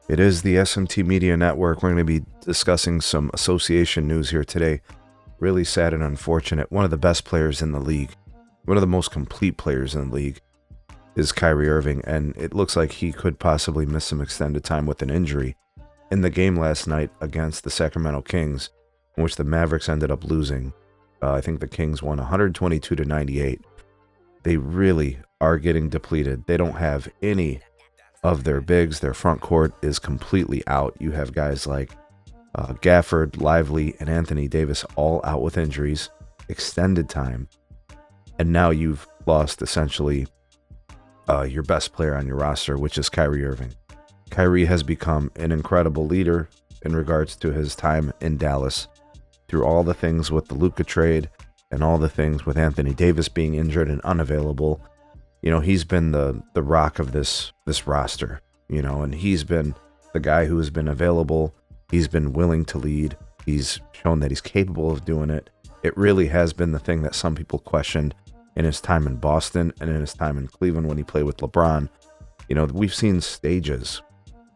It is the SMT Media Network. We're going to be discussing some association news here today. Really sad and unfortunate. One of the best players in the league, one of the most complete players in the league, is Kyrie Irving, and it looks like he could possibly miss some extended time with an injury. In the game last night against the Sacramento Kings, in which the Mavericks ended up losing, I think the Kings won 122-98. They really are getting depleted. They don't have any of their bigs. Their front court is completely out. You have guys like Gafford, Lively, and Anthony Davis all out with injuries, extended time, and now you've lost essentially your best player on your roster, which is Kyrie Irving. Kyrie has become an incredible leader in regards to his time in Dallas, through all the things with the Luka trade and all the things with Anthony Davis being injured and unavailable. You know, he's been the rock of this roster, you know, and he's been the guy who has been available. He's been willing to lead. He's shown that he's capable of doing it. It really has been the thing that some people questioned in his time in Boston and in his time in Cleveland when he played with LeBron. You know, we've seen stages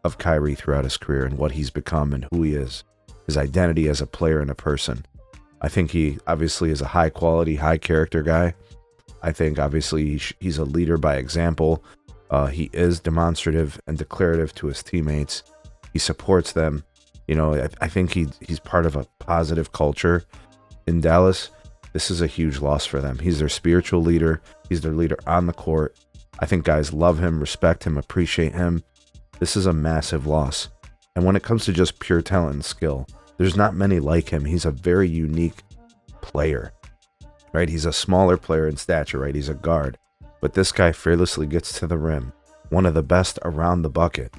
of Kyrie throughout his career and what he's become and who he is, his identity as a player and a person. I think he obviously is a high quality, high character guy. I think obviously he's a leader by example. He is demonstrative and declarative to his teammates. He supports them. You know, I think he's part of a positive culture in Dallas. This is a huge loss for them. He's their spiritual leader. He's their leader on the court. I think guys love him, respect him, appreciate him. This is a massive loss. And when it comes to just pure talent and skill, there's not many like him. He's a very unique player, right? He's a smaller player in stature, right? He's a guard. But this guy fearlessly gets to the rim. One of the best around the bucket.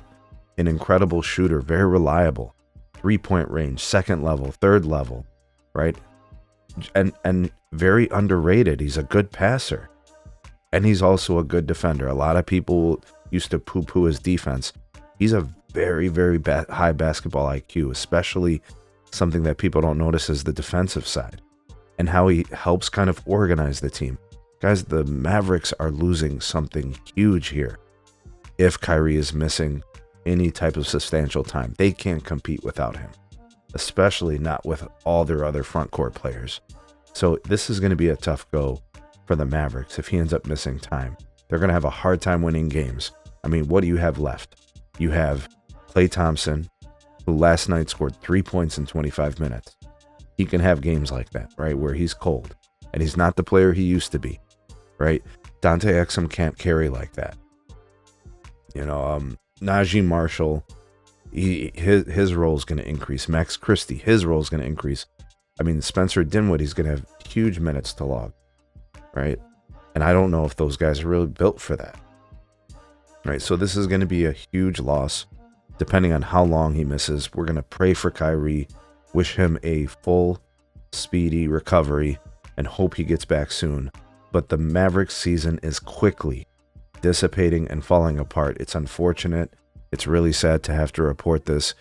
An incredible shooter, very reliable. 3-point range, second level, third level, right? And very underrated. He's a good passer. And he's also a good defender. A lot of people used to poo-poo his defense. He's a very, very high basketball IQ, especially something that people don't notice is the defensive side and how he helps kind of organize the team. Guys, the Mavericks are losing something huge here. If Kyrie is missing any type of substantial time, they can't compete without him, especially not with all their other front court players. So this is going to be a tough go for the Mavericks if he ends up missing time. They're going to have a hard time winning games. I mean, what do you have left? You have Klay Thompson, who last night scored 3 points in 25 minutes. He can have games like that, right, where he's cold and he's not the player he used to be, right? Dante Exum can't carry like that. You know, Najee Marshall, his role is going to increase. Max Christie, his role is going to increase. I mean, Spencer Dinwiddie's going to have huge minutes to log, right? And I don't know if those guys are really built for that, right? So this is going to be a huge loss. Depending on how long he misses, we're going to pray for Kyrie, wish him a full, speedy recovery, and hope he gets back soon. But the Mavericks season is quickly dissipating and falling apart. It's unfortunate. It's really sad to have to report this.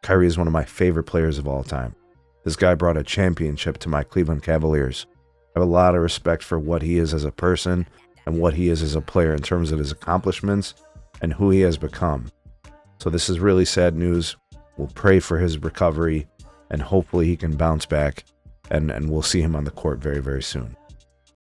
Kyrie is one of my favorite players of all time. This guy brought a championship to my Cleveland Cavaliers. I have a lot of respect for what he is as a person and what he is as a player in terms of his accomplishments and who he has become. So this is really sad news. We'll pray for his recovery and hopefully he can bounce back and we'll see him on the court very, very soon.